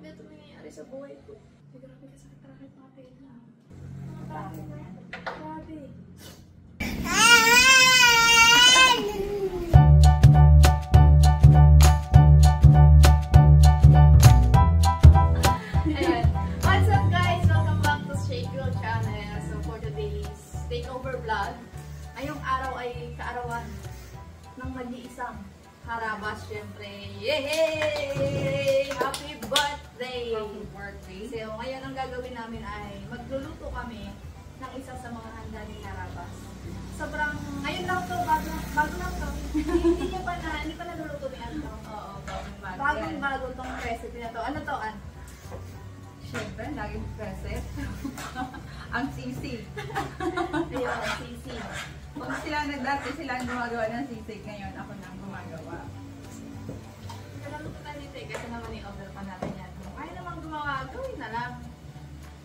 grabe ito nangyayari sa buhay ko. Grabe ka sakit talaga yung mga pain na. Grabe. Ayan. What's up guys? Welcome back to Shake Girl Channel. So for today's takeover vlog, ngayong araw ay kaarawan ng mag-iisang harabas, syempre. Yay! Happy birthday! Happy birthday! So, ngayon ang gagawin namin ay magluluto kami ng isa sa mga handa ni Harabas. Sobrang, ngayon lang to, bago lang to. Hindi pa naluluto ni Anto. Oo, bagong-bago. Bagong-bago tong recipe na to. Ano to, An? Siyempre, laging present. Ang sisig. Ayun, sisi. Kung dati sila ang gumagawa ng sisig, ngayon ako na ang gumagawa. Naluluto tayo dito eh, kasi naman i-order pa natin yan. Kung ayaw naman gumawa, gawin na lang.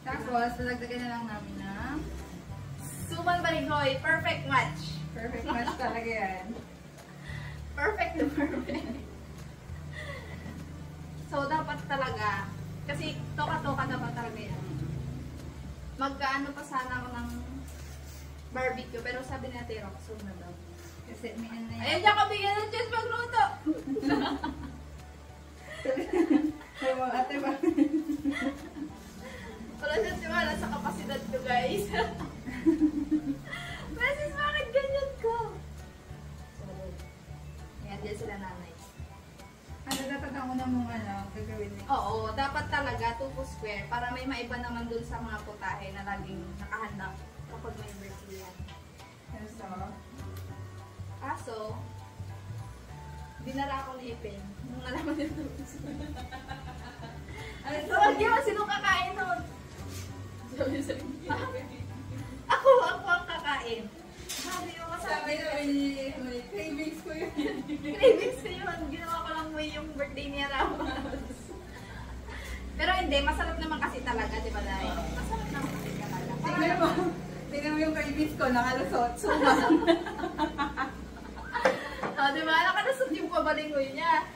Tapos, nalagdagan na lang namin ng Suman Baligoy, perfect match. perfect match talaga yan. Perfect to perfect. So, dapat talaga, kasi toka-toka dapat talaga yan. Magkaano pa sana ako ng barbecue, pero sabi ni Ate Rox, na daw. Kasi may ano yan. Ayan, diyan ka bigyan ng chance magluto! May mga ate ba? Wala siyang tiwala sa kapasidad ko, guys. Beses, bakit ganyan ko? So, ayan, diyan sila nanay. Ano dapat ang una mong gagawin niya? Oo, dapat talaga 2 square para may maiba naman dun sa mga putahe na laging nakahanda kapag may birthday yan. Kaso, dinara ako ni Ipin nung nalaman niya 2 square. So, wag yun, sino kakain nun? Ako ang kakain. Sabi ko, Sabi namin ni cravings ko yun. cravings ko yun. Ginawa ko lang mo yung birthday niya Ramos. Pero hindi, masarap naman kasi talaga, di ba dahil? Masarap naman kasi talaga. Tingnan mo yung cravings ko, nakalusot. Suma. Di ba? Nakalusot yung pabalingoy niya.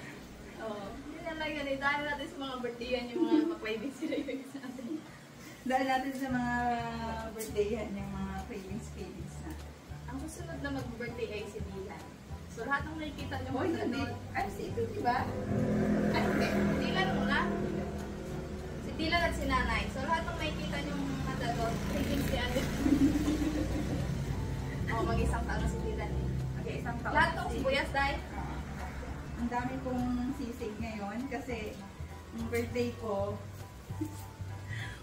Yun lang yan. Dahil natin sa mga birthday yan yung mga cravings sila yung sa atin. Dahil natin sa mga birthday yan, yung mga cravings na. Ang susunod na mag-birthday ay si Dylan. So lahat ng nakikita niyo Hoy, hindi. Ano si ito, di ba? Ay, hindi. Dylan muna. Si Dylan at si Nanay. So lahat ng nakikita niyo mga doon, thinking si Ate. Mag-isang taon na si Dylan eh. Isang taon. Lahat ng sibuyas dahil. Ang dami kong sisig ngayon kasi yung birthday ko,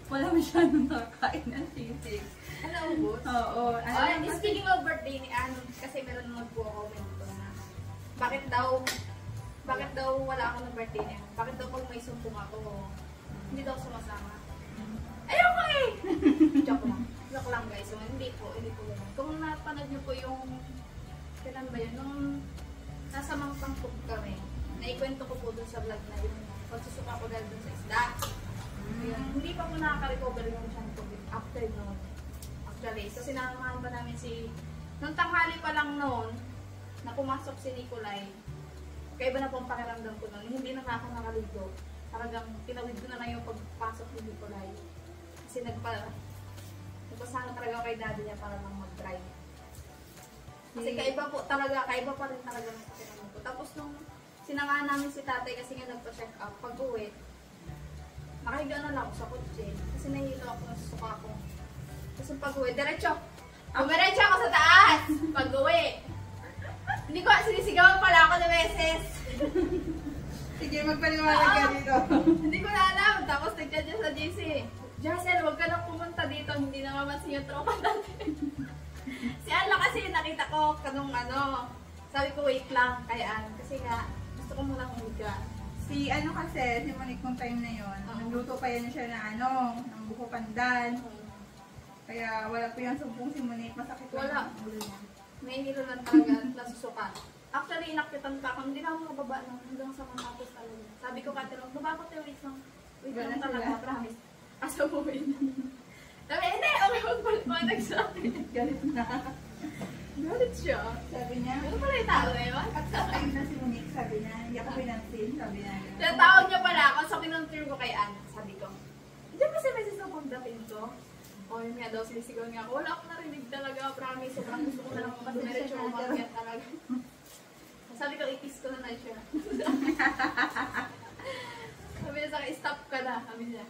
wala masyadong nakakain ng sisig. Ano, ubos? Oo. Speaking of birthday ni Ann, kasi meron naman po ako dito na bakit daw wala ako ng birthday niya? Bakit daw pag may sumpong ako, hindi daw sumasama? Ayoko eh! Joke lang guys. So, hindi po ganun. Kung napanood niyo po yung kailan ba yun? Nung nasa Mangpangkog kami, naikwento ko po dun sa vlog na yung pagsusuka ko dahil dun sa isda. Hindi pa po nakaka-recover yung siyang COVID after noon. Actually, so sinamahan pa namin nung tanghali pa lang noon, na pumasok si Nicolay, kaya iba na po ang pakiramdam ko noon, hindi na ako nakaligo. Talagang tinawid ko na lang yung pagpasok ni Nicolay. Kasi nagpasama talaga kay daddy niya para lang mag-drive. Kasi kaiba pa rin talaga ng pakiramdam ko. Tapos nung sinamahan namin si tatay kasi nga nagpa-check up, pag-uwi, nakahiga na lang ako sa kotse. Kasi nahihilo ako sa suka ko. Kasi pag-uwi, diretso ako sa taas! Pag-uwi! Hindi ko, sinisigawan pala ako na beses. Sige, magpaliwanag ka dito. Hindi ko na alam. Tapos nag-chat niya sa JC. Jacel, huwag ka nang pumunta dito. Hindi na mamansin yung tropa natin. Si Anla kasi nakita ko kanong sabi ko wait lang kay Ann. Kasi nga, gusto ko munang humiga. Si Monique nung time na yun, nagluto pa yan siya na ng buko pandan. Kaya wala po yung sumpong si Monique, masakit wala. Ulo niya. May hilo lang talaga, nasusuka. Actually, inakitan pa ako, hindi na ako mababa hanggang sa matapos talaga. Sabi ko kati lang, baba ko tayo, wait lang talaga, promise. Asa mo wait. Sabi, hindi, okay, magpaliwanag sa akin. Galit na. Galit siya. Sabi niya, ano pala yung tao na yun? at sa time na si Monique, sabi niya, hindi ako pinansin, sabi niya. Tinatawag niya pala ako, so kinonfirm ko kay Ann. kapatid ko. O yun nga daw, sinisigaw niya ako. Wala akong narinig talaga, promise. Sobrang gusto ko na lang kasi diretso umakyat talaga. Sabi ko, i-kiss ko na siya. Sabi niya sa akin, stop ka na. Sabi niya.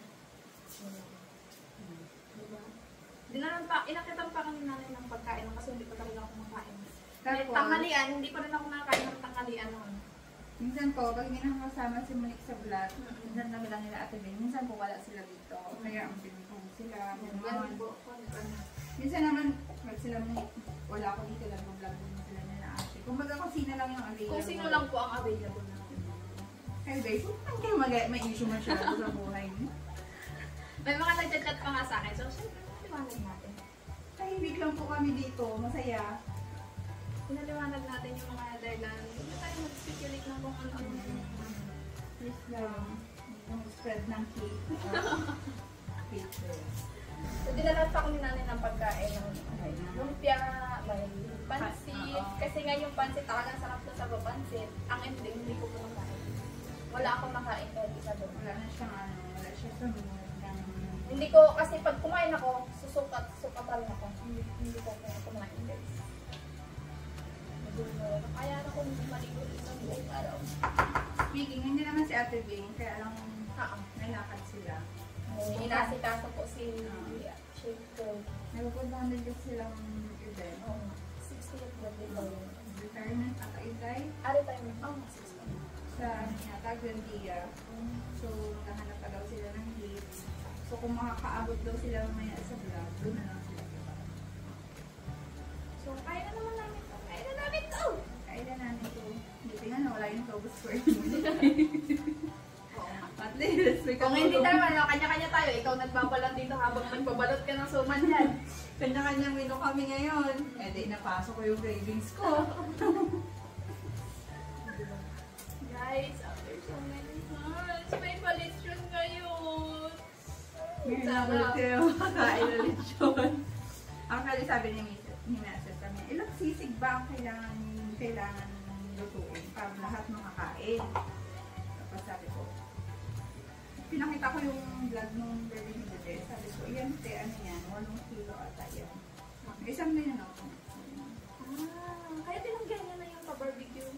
Diba? Inakitan pa kami nanay ng pagkain kasi hindi pa talaga ako kumakain. Tanghalian, hindi pa rin ako nakakain ng tanghalian noon. Minsan po, pag hindi nakakasama si Monique sa vlog, minsan kami lang nila Ate Ben, minsan po wala sila dito. Kaya ang pinipong sila. Minsan naman, pag sila Monique, wala ako dito lang, mag-vlog din sila nila Ate. Kung baga kung sino lang yung available. Kung sino lang po ang available na. Kaya guys, huwag kayo may issue masyado sa buhay niyo. May mga nagchat-chat pa nga sa akin, so syempre, maliwanag natin. Tahimik lang po kami dito, masaya. Pinaliwanag natin yung mga dahilan. Hindi tayo mag-speculate ng kung ano. Please lang. Yung spread ng cake. Cake. So, dinalaan pa ko ni nanay ng pagkain. Lumpia, may pansit. Kasi nga yung pansit, talagang sarap na sa pansit. Ang hindi ko po nakain. Wala akong makain kahit isa doon. Wala na siyang wala siya sa mga. Hindi ko, kasi pag kumain ako, sukatan ako. Hindi ko kumain guys. Kaya na kung maligo isang buong araw. Speaking, hindi naman si Ate Bing, kaya lang may lakad sila. Inasikaso po si Chico. Nagpupuntahan din kasi silang event. 60th birthday daw yun. Retirement at Aitay. Retirement. 60th. Sa yata, Grandia. So, naghahanap pa daw sila ng gift. So, kung makakaabot daw sila mamaya sa vlog, doon na lang sila. So, kaya na naman namin ito. Kaya na namin ito! Kaya na namin ito. Buti nga nawala yung Tobus for At least, kung hindi naman, kanya-kanya tayo. Ikaw nagbabalot dito habang nagbabalot ka ng suman yan. Kanya-kanyang menu kami ngayon. Eh, di napasok ko yung cravings ko. Guys, after so many months, may palitron ngayon. Ngayon na ulit kayo kakain na lechon. Actually, sabi ni Message kami, ilang sisig ba ang kailangan lutuin para lahat makakain? Tapos sabi ko, pinakita ko yung vlog nung birthday ni Bebe. Sabi ko, yan, ano yan, 8 kilo ata yan. Isang ganyan ako. Kaya tinanggan niya na yung pa-barbecue.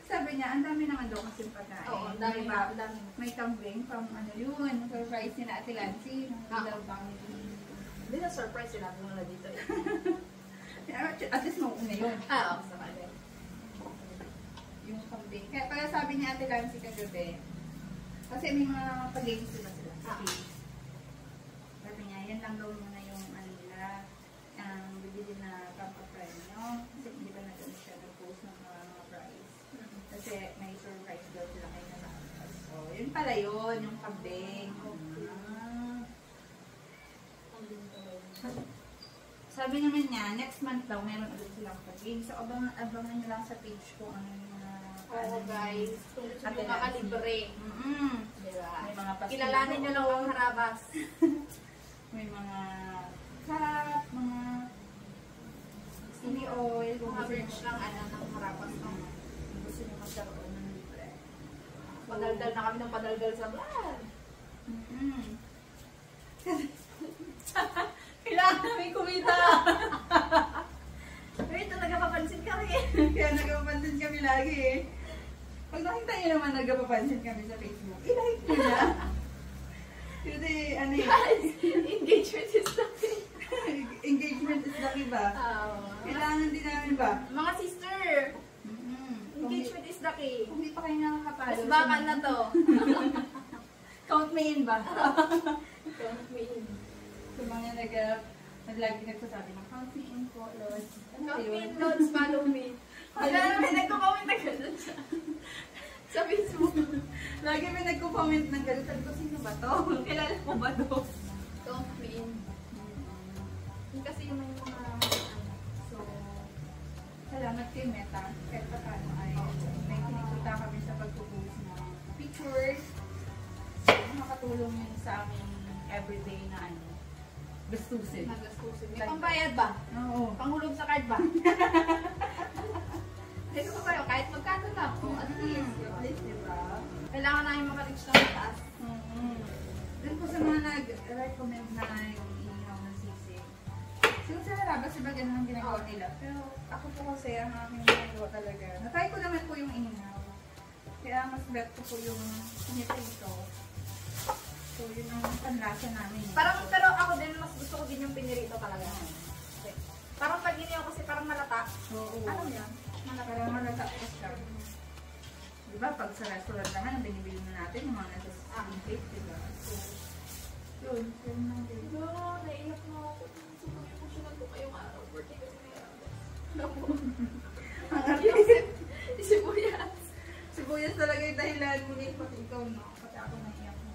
Sabi niya, ang dami naman daw kasi pagkain. Oo, ang dami Diba? ang dami. May kambing, pang ano yun, surprise ni na Ate Lancy. Ilaw family. Hindi na surprise sila kung wala dito eh. At least mauna yun. Oo, sa kanya. Yung kambing. Kaya sabi ni Ate Lancy kagabi, kasi may mga pag-games sila. Sabi niya, yan lang daw muna yung ano nila, ang bibili na pampapremyo. Kasi hindi ba na siya nag-post ng mga prize. Kasi may surprise daw sila kayo na nakas. So, yun pala yun, yung kambing. Sabi naman niya, next month daw, meron ulit silang pag-game. So, abangan nyo lang sa page ko ano yung mga... Oo guys, kung gusto nyo makalibre. Diba? May mga pastil. Kilalanin nyo lang ang harabas. May mga cup, mga sili oil. Kung Mga gusto birch nyo- lang ng harabas. kung gusto nyo magkaroon ng libre. Padaldal na kami ng padaldal sa vlog. Kailangan namin kumita! Wait, talaga papansin kami. Kaya nagpapansin kami lagi eh. Pag nakita nyo naman nagpapansin kami sa Facebook, i-like nyo na. Kasi ano yun, Guys, engagement is nothing. engagement is lucky ba? Kailangan din namin ba? Mga sister, engagement is the key. Kung di pa kayo nakakapalo. Mas baka na to. Count me in ba? Count me in. Sa mga lagi nagsasabi ng count me in po, Lord. Ano Count me yun? in, Lods, follow me. Wala naman nagko-comment na gano'n sa Facebook. Lagi may nagko-comment ng gano'n. Sabi ko, sino ba to? Kilala ko ba to? Count me in. Kasi yung may mga So, salamat kay Meta. Kahit pa paano ay may kinikita kami sa pagpo-post ng pictures. Nakakatulong yun sa aming everyday na gastusin. nagastusin. May pambayad ba? Oo. Panghulog sa card ba? Dito pa tayo, kahit magkano lang. At least, At least, diba? kailangan namin makareach ng mataas. Doon po sa mga recommend na yung inihaw na sisig. Siguro sa labas, iba ganun ang ginagawa nila. Pero ako po kasi, ang aking ginagawa talaga. Natry ko naman po yung inihaw. Kaya mas bet ko po yung pinipito. So, yun ang panlasa namin. Parang, pero ako din, mas gusto ko din yung pinirito talaga. Okay. Parang pag giniyaw kasi parang malata. Oo. Ano yan? Malata. Parang malata ko siya. Diba, pag sa restaurant naman, ang binibili na natin, yung mga nasa sisig, diba? So, yun lang din. No, naiyak na ako. Subunin ko siya lang po ngayong araw. Birthday kasi may araw. Ang artist. Sibuyas. Sibuyas talaga yung dahilan mo din, pati ikaw, no? Pati ako naiyak mo.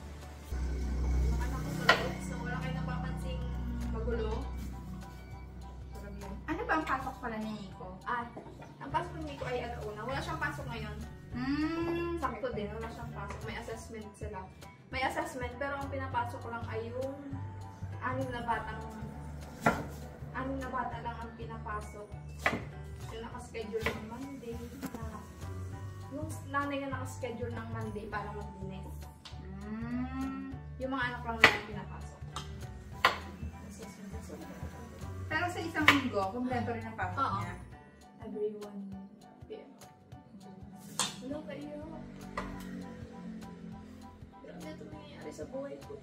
Mga anak ko tulog, so wala kayo napapansing magulo. Sarap yun. Ano ba ang pasok pala ni Nico? Ang pasok ni Nico ay alauna. Wala siyang pasok ngayon. Sakto din, wala siyang pasok. May assessment sila. May assessment, pero ang pinapasok lang ay yung 6 na bata lang ang pinapasok. Yung nakaschedule ng Monday. Yung nanay na nakaschedule ng Monday para mag-dinis. Yung mga anak lang lang pinapasok. Pero sa isang linggo, kumpleto rin ang pasok niya. Every 1 p.m. Wala kayo. Grabe ito nangyayari sa buhay ko.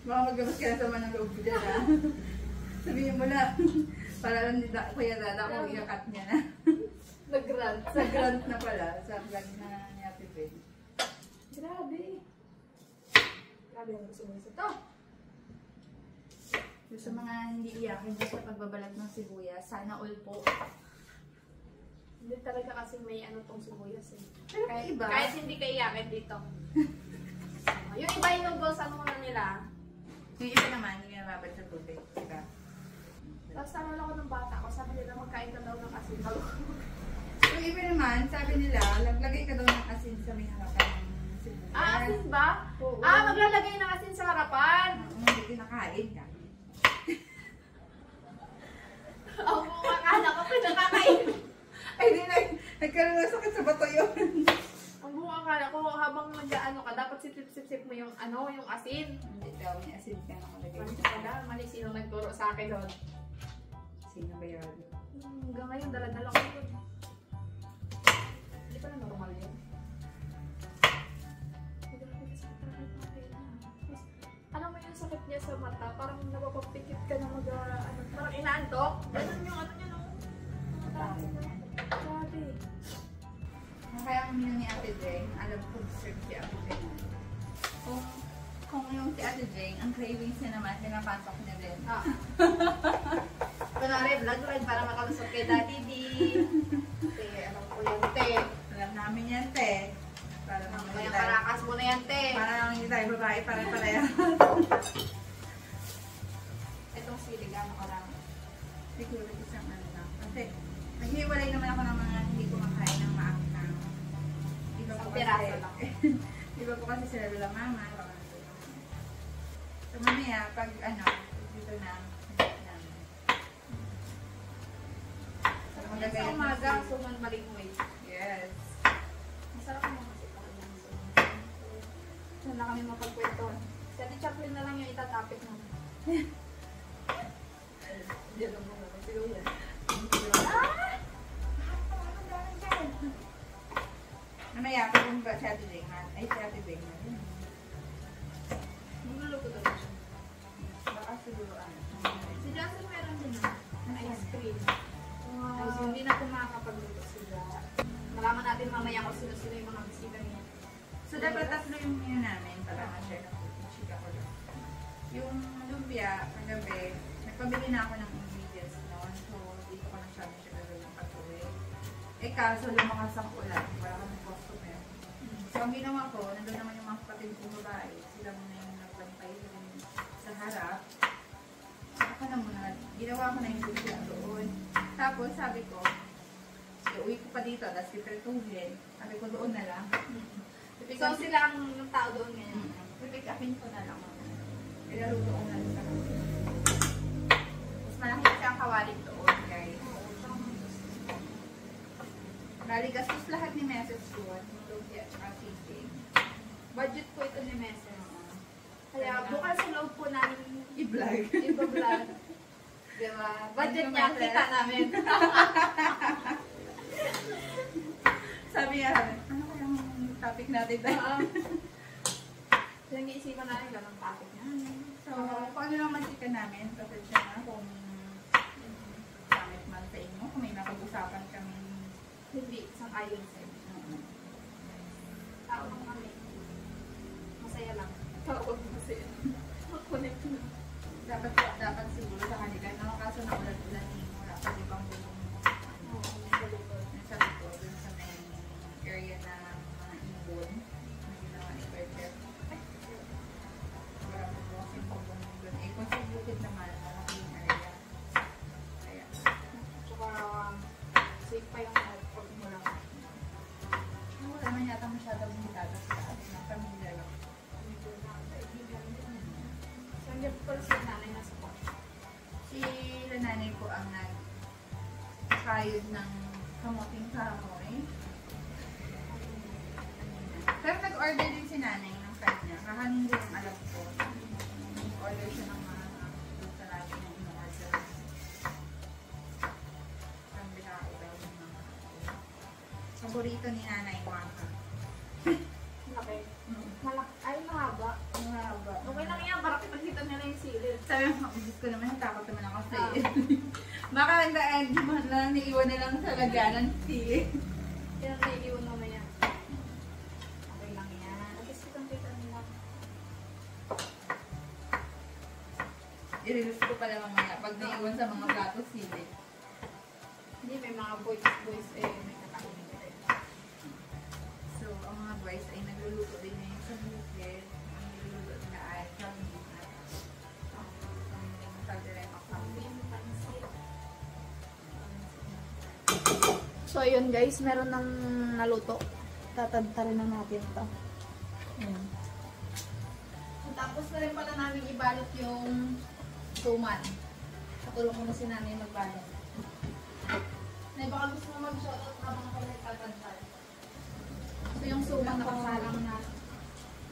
Baka maglabas ka na sa manang loob ko dyan, ha? Sabihin mo na. Para lang din Kuya Dada kung i-cut niya na. Nag-grant. Sa grant na pala. Sa vlog na ni Ate Ben. Grabe. Grabe ang gusto mo isa to. So, sa mga hindi iyakin sa pagbabalat ng sibuyas, sana all po. Hindi talaga kasi may ano tong sibuyas eh. Pero Kahit, iba, kahit hindi ka iyakin dito. Yung iba yung noodles, ano na nila. yung iba naman, hindi nababad sa tubig. Diba? Tapos nalala ko ng bata ko, sabi nila magkain ka daw ng asin. Yung iba naman, sabi nila, laglagay ka daw ng asin sa may harapan ng sibuyas. Asin ba? Oo. Maglalagay ng asin sa harapan. Hindi kinakain ka. Ako akala ko pinakakain. Ay, di na. Nagkaroon na sakit sa bato yun. Ang buong akala ko, habang nag-ano ka, dapat sip-sip mo yung ano, yung asin. Hindi daw, may asin ka nakalagay. Mali pala, mali sino nagturo sa akin doon. Sino ba yun? Hanggang ngayon, dala-dala ko yun. Hindi pala normal yun. Alam mo yung sakit niya sa mata, parang napapapikit ka na parang inaantok. Ganun yung ano niya, no? Grabe. Kaya ang yun ni Ate Jeng, alam ko serve si Ate Jeng. Kung yung si Ate Jeng, ang cravings niya naman, pinapasok niya din. Kunwari, vlog para makalusot kay Daddy D. Te, alam ko yun, te. Alam namin yan, te. Para naman May hindi tayo, karakas mo na yan, te. para naman hindi tayo babae, pare-pareha. Itong silig, ano ka lang. Siguro isang ano lang. Kasi, naghiwalay naman ako ng mga hindi kumakain ng maakang. Iba po Ang kasi, piraso lang. iba po kasi sila Lola Mama. So, mamaya, pag ano, dito na, Sa umaga, suman maligway. yes. Masarap mo kasi ito. Saan na kami mapagkwento. Si Ate Chaplin na lang yung itatapik mo. Diyan lang muna. Siguro yan. Mamaya, kung ba si Ate Jeng, ay si Ate Jeng na din. Magluluto daw siya. Baka siguro ano. Si Jason meron din na ice cream. Ay, so, hindi na po makakapagluto sila. Malaman natin mamaya kung sino-sino yung mga bisita niya. So, dapat tatlo yung menu namin para ma-share na po. Chika ko lang. Yung lumpia, kagabi, nagpabili na ako ng ingredients noon. So, dito ko na siya gagawin ng patuloy. Eh, kaso lumakas ang ulan. Wala kami customer. So, ang ginawa ko, nandun naman yung mga kapatid kong babae. Sila muna yung nagbantay yung sa harap. Ako na muna. Ginawa ko na yung lumpia doon. Tapos, sabi ko, uwi ko pa dito, tapos pipretuhin. Sabi ko, doon na lang. So, sila ang yung tao doon ngayon. Pipick upin ko na lang. Ilaluto ko na lang sa kasi. Mas malaki kasi ang kawalik doon, guys. Bali, gastos lahat ni Mrs. doon. Yung lumpia at sisig. Budget ko ito ni Meses. Kaya bukas sa loob po namin i-vlog. i-vlog. Diba? Budget niya, kita namin. Sabi niya, ano kayang topic natin tayo? Yung iisipan namin, ganun topic namin. So, kung ano lang mantika namin, pasensya na kung gamit man sa inyo, kung may napag-usapan kami. Hindi, isang ayon sa inyo. Ako lang kami. Masaya lang. Huwag masaya. Mag-connect na. Dapat siguro sa kanila, no? Kaso naulan-ulan eh, wala pa di bang bulong mo. Sa likod, dun sa may area na mga ibon. Hindi naman i-prepare. Marami po kasi bulong dun. Eh, kung sa bukid naman, malaking area. Kaya, Tsaka, safe pa yung pag mo lang. wala naman yata masyadong bumitatas sa atin ng pamilya lang. So, hindi po pala si nanay nasa po. Si nanay ko ang nagkayod ng kamuting kahoy. Pero nag-order din si nanay ng kanya. Kakanin din ang alam ko. Nag-order siya ng mga doon sa lagi ng in-order. Ang bilao daw ng mga paborito ni nanay maka. Malaki. Ay, mahaba. Ang haba. Okay lang yan, para kita nila yung silid. Sabi mo, Diyos ko naman, takot naman ako sa iyo. Baka hindi mo lang niiwan na lang sa laganan sili. Kaya naiiwan mamaya. Okay lang yan. At least kita nila. I-release ko pala mamaya pag naiwan sa mga plato sili. Hindi, may mga boys may kakainin rin. So, ang mga boys ay nagluluto din ngayon sa bukid. Ang niluluto nila ay kambing at tagdiremak kambing. So, ayun guys, meron ng naluto. Tatantarin na natin ito. Ayan. So, tapos na rin pala namin ibalot yung suman. Katulong ko na si nanay magbalot. Nay, baka gusto mo mag-shoutout habang ako nagtatantal. So, yung suman nakasalang na.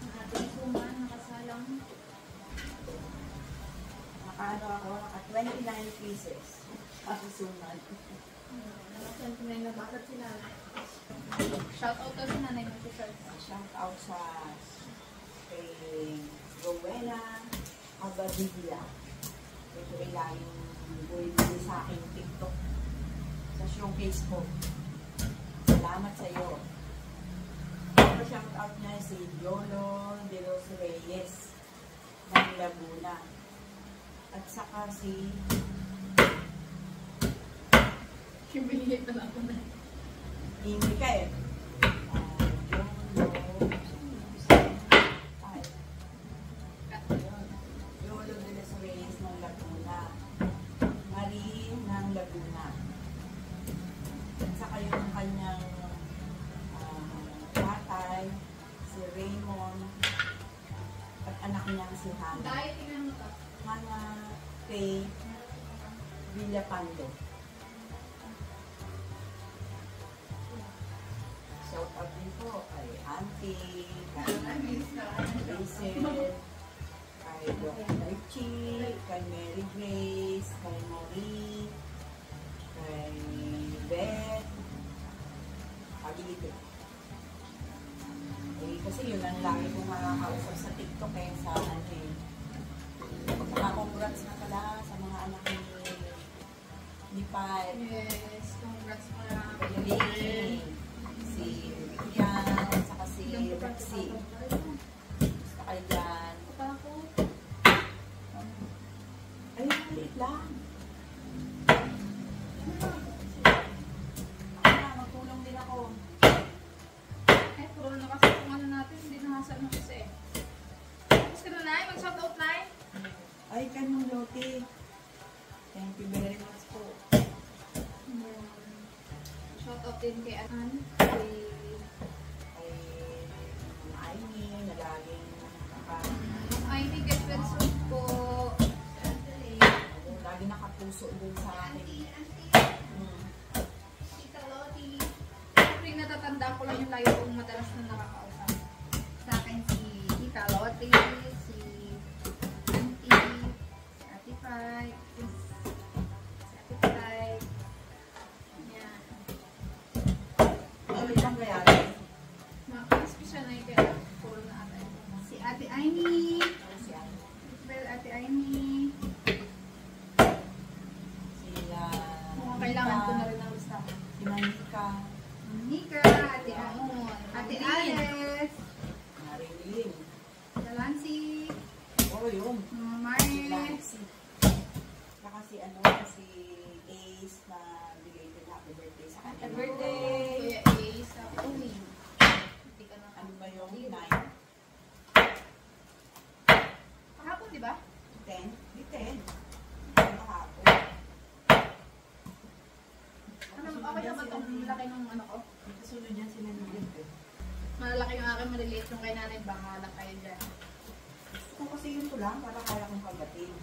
Ang ating suman nakasalang. Nakaano ako, naka 29 pieces. Ako suman. Nakasentinay na bakit si nanay. Shoutout daw si nanay mag-shoutout. Shout out sa kay Rowena Abadilla. Ito ay laging buhay sa aking TikTok. Sa showcase ko. Salamat sa iyo. Shout out niya si Yolo de los Reyes ng Laguna. At saka si Humiliate na lang ako na. Imika eh. Yolo de los Reyes ng Laguna. Marie ng Laguna. At saka yung kanyang tatay, si Raymond, at anak niya si Hannah. Dahil tingnan mo to. Hannah Faye Villapando. Shout out din po kay Auntie, kay Rachel, kay Dr. Richie, kay Mary Grace, kay Marie, kay Beth, Pagilito. Eh, kasi yun ang lagi kong makakausap sa TikTok eh, sa Auntie. Congrats na pala sa mga anak ni Pat. Yes, congrats mo lang. Galing. Si Rian, saka si Rexy. Basta kayo dyan. Ay, maliit lang. Magtulong din ako. Eh, puro na kasi kung ano natin, hindi nakasal ng isa eh. Tapos ka na na, mag-shoutout na eh. Ay, kanong lote. Thank you very much po. Shoutout din kay Ann, kay Ay, Aini, na laging Aini, kay Spencer po. lagi nakapuso dun sa akin. Tita Lottie. Siyempre, natatanda ko lang yung lagi kong madalas na nakakausap. Sa akin si Tita Lottie, si ko yun. May... Saka si ano, si Ace na belated happy birthday sa kanya. Happy birthday! Kuya Ace, uwi. Hindi ka na. Ano ba yung 9? Kahapon, di ba? 10? Di 10. Kahapon. Ano, okay naman itong laki ng ano ko? Kasunod yan sila ng eh. Malalaki yung aking maliliit yung kay nanay. Bahala kayo dyan. Kung kasi yun ko lang, para kaya kong kagatin.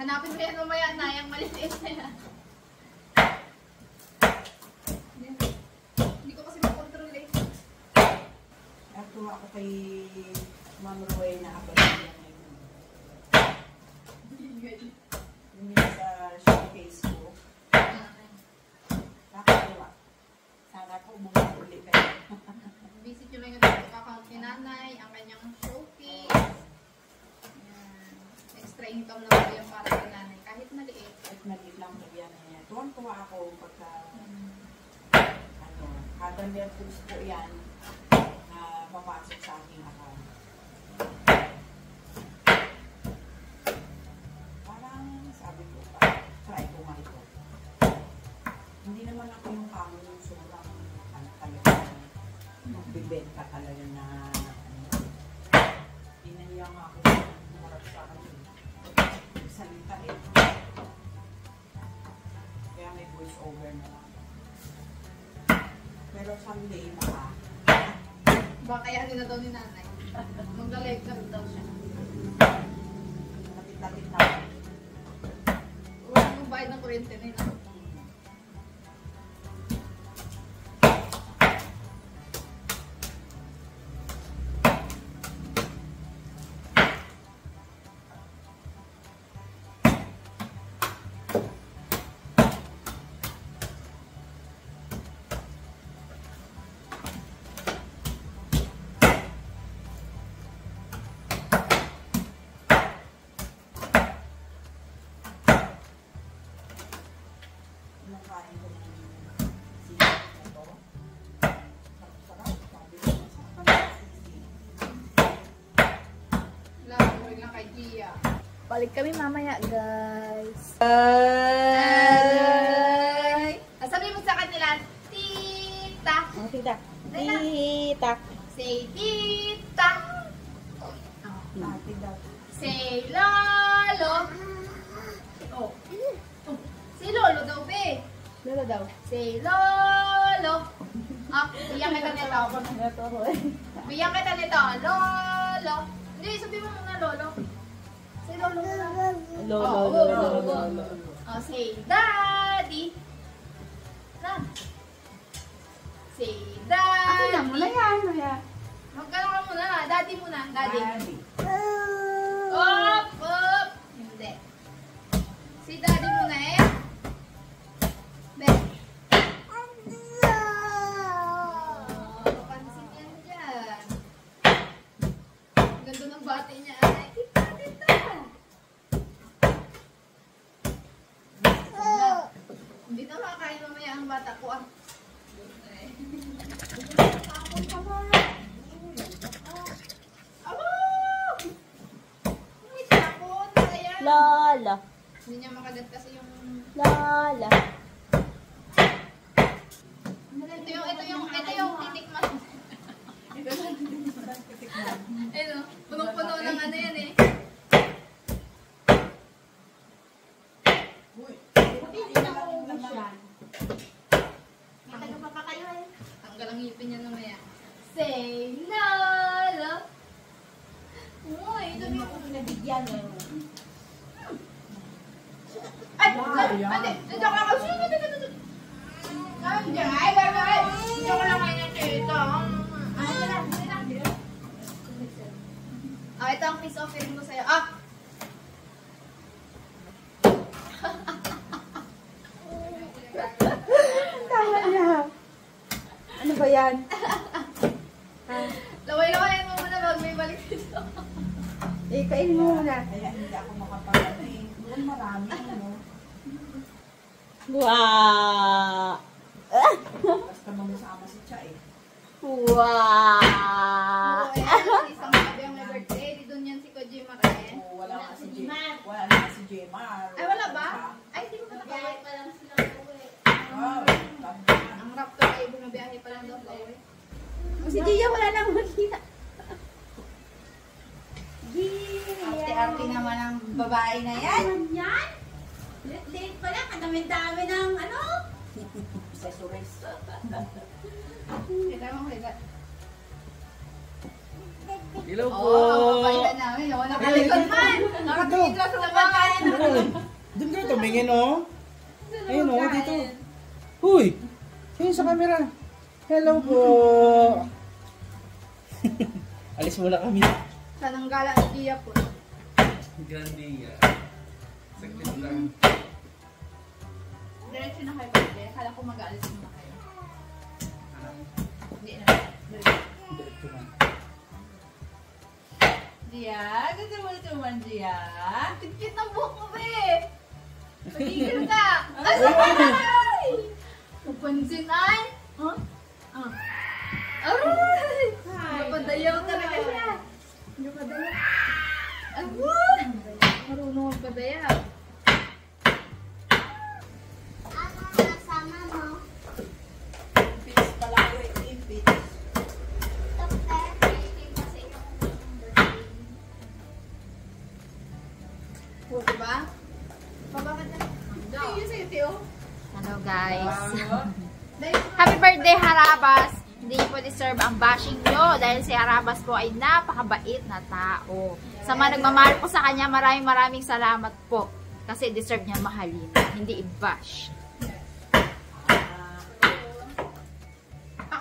Hanapin mo yan mamaya na yung maliliit na yan. Hindi ko kasi makontrol eh. At tuwa ako kay Ma'am Roy na abad niya ngayon. Yung sa showcase ko. Nakakatuwa. Sana ko bumuli kayo. Visit nyo lang yung account ni nanay, ang kanyang showcase. Yan. Extra income na po yung para kay nanay. Kahit maliit. At maliit lang po yan. Tuwang-tuwa ako pagka ano, kada Mercury po yan na papasok sa aking account. Parang sabi ko pa, try ko nga ito. Hindi naman ako yung kamuso lang talaga magbibenta talaga na ano. Inayang ako marap sa akin. Salita eh. Kaya may voice over na lang. Pero someday baka Baka kaya din na daw ni nanay. Mag-live ka rin daw siya. lapit-lapit na. Wala mong bayad ng kuryente na yun. Nakain ko ng sisig na ito. Sarap-sarap. Sabi ko, masarap ang sisig. Lalo ko lang kay Gia. Balik kami mamaya, guys. Bye! Sabi mo sa kanila, tita. Oh, tita. Tita. Tita. Say tita. Ate daw. Say lolo. Oh. Say lolo daw, be. Lolo daw. Say lolo. Ah, bigyan kita nito. Ito ako eh. Bigyan kita nito. Lolo. Hindi, sabi mo muna lolo. Say lolo muna. Lolo. Oh, say daddy. Na. Say daddy. Ako lang muna yan. Maya. Magkano ka muna? Daddy muna. Daddy. Daddy. Up, up. Hindi. Si daddy muna eh. Be. Papansin yan dyan. Ganda ng bati niya. Ay, tita, tita. Hindi na makakain mamaya ang bata ko ah. Tapon ka ba? Aba! May tapon. Ayan. Lala. Hindi niya makagat kasi yung... Lala. Ito yung titikman. Ito, punong-puno ng ano yan eh. Uy, Hindi na ako ubus yan. Matagal pa kayo eh. Tanggal ang ngipin niya mamaya. Say lolo. Uy, ito hindi yung... ako pinabigyan eh. Ay! Ate! Ito ka ako! Nandiyan! Ay! Ito ko lang kayo ito. Ay, ito lang. Ah, ito ang peace offering ko sa'yo. Ah! Tama na. Ano ba yan? Laway-lawayan mo muna bago may balik dito. Kainin mo muna. Kaya hindi ako makapag eh. Doon marami, no? Wow! Basta mamusama si Cha eh. Wow! Oo, eh. Isang gabi ang may birthday. Si Gia wala nang makita. Gia. Arte-arte naman ang babae na yan. Yan? Late pa lang, kadami-dami ng ano? Accessories. Kita mo, kita. Hello po! Oo, kapailan namin. Oo, nakalikod man. Nakatingin lang sa pagkain. Doon ka tumingin, oh. Ayun, oh, dito. Huy! Sino sa camera? Hello po! Alis muna kami. Sanang gala ni Gia po. Grande yan. Saglit lang. Diretso na kayo pwede. Kala ko mag-aalis muna kayo. Hindi na. Diretso na. Gia, gusto mo ito man, Gia? Tigpit ng buhok mo, be! Pagigil ka! Ay! Napansin ay! Huh? Ah. Aray! Napadayaw talaga siya. Napadayaw. Ay! Marunong magpadayaw. Ano nasama mo? Impits pala ko eh. Impits. Doktor, pwede kasi yung birthday. O, diba? Bakit na? Ay, yun sa'yo, Tio. Hello guys. Dahil Happy birthday Harabas! Hindi po deserve ang bashing nyo dahil si Harabas po ay napakabait na tao. Sa mga nagmamahal po sa kanya, maraming salamat po. Kasi deserve niya mahalin, hindi i-bash.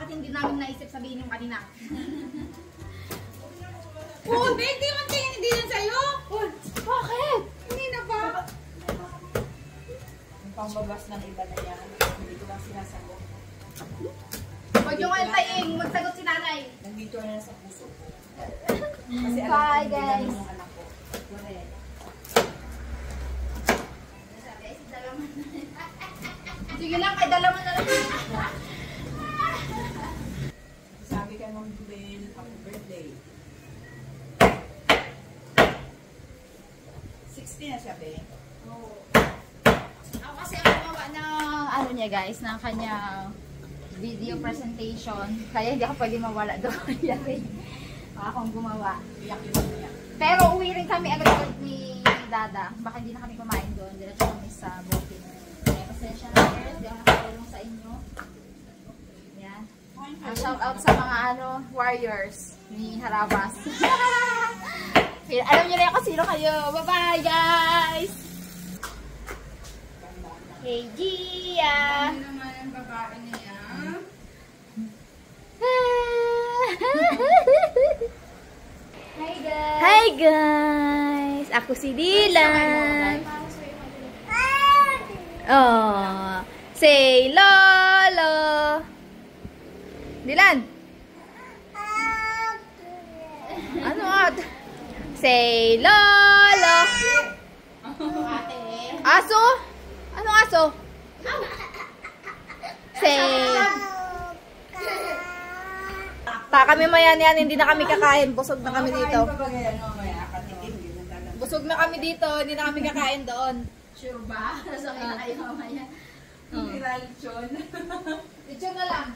bakit hindi namin naisip sabihin yung kanina? Oh, hindi man kayo hindi yan sa'yo. Bakit? Hindi na ba? Yung pambabas ng iba na yan. Hindi ko lang sinasagot. Huwag yung antayin, magsagot si nanay. Nandito na sa puso ko. Kasi alam Bye, ko, guys. yung anak ko. Correct. Sige lang, kay dalaman na lang. Sabi kay Ma'am Jubel, happy birthday. 60 na siya, be. Ako kasi ang gumawa ng ano niya guys, ng kanyang video presentation. Kaya hindi ako pwede mawala doon. Yari. Akong gumawa. Iyakin mo niya. Pero uwi rin kami agad ni Dada. Baka hindi na kami kumain doon. Diretso kami sa booking. Kaya pasensya na guys. Hindi ako nakatulong sa inyo. Yan. Shout out sa mga warriors ni Harabas. Alam niyo na kung sino kayo. Bye-bye guys! Hey Gia! Ano naman ang babae niya? Hi guys! Hi guys! Ako si Dylan. Oh, say lolo. Dylan. Ano at? Say lolo. Aso? Anong aso? Say. Kami mayan-yan, hindi na kami kakain. Busog na kami dito. Busog na kami dito, hindi na kami kakain doon. Sure ba? Nasa kayo mamaya. Lechon. Lechon na lang.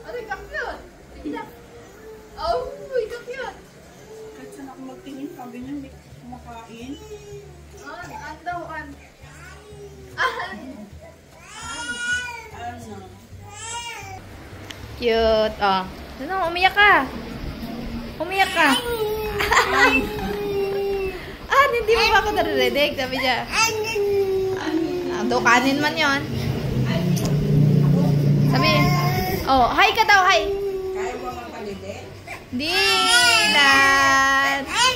Aray, ka-cute. Sige lang. Oh, ka-cute. Kahit saan ako magtingin, sabi niya, hindi kumakain. An daw, an. Ano? Cute. Oh. Ano, umiyak ka. Umiyak ka. Hindi mo ba ako naririnig? Sabi niya. Kanin man yon. Sabi niya. Oh, hi ka daw, hi. Kaya mo magpalide? Dylan. An.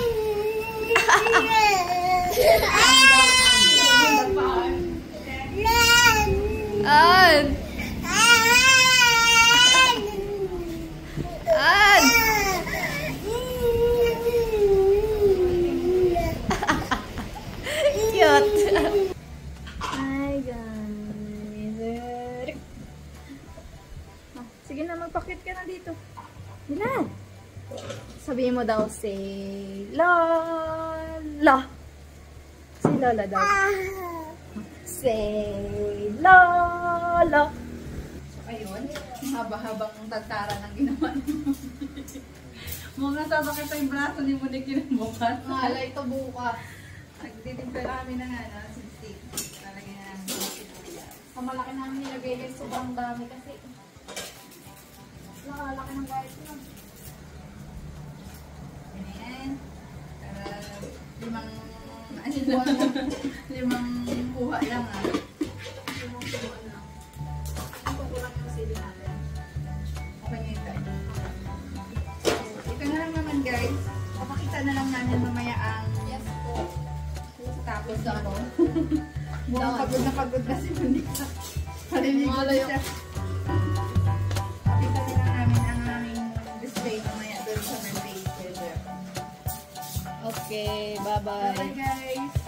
An. Cute. Hi guys. Sige na, magpakit ka na dito. Dylan. Sabihin mo daw, say Lola. Say Lola daw. Say Lola. ngayon. Haba-habang tagtara ng ginawa niyo. Mga sabakit pa yung braso ni Monique yung bukas. Malay ito bukas. Nagtitimpla kami ng sisig. Lalagyan na namin ng sibuyas. Sa malaki namin nilagay guys, sobrang dami kasi. Nakalaki ng guys yun. Ganyan. Para limang kuha lang ah. Limang kilo na. Ang kukulang yung sili natin. Okay na ito. Ito na lang naman guys. Papakita na lang namin mamaya ang Yes po. tapos ako. Mukhang pagod na si Monica. Paliligo na Malayo. siya. Pakita na lang namin ang aming display mamaya doon sa may page. Okay, bye-bye. Bye guys!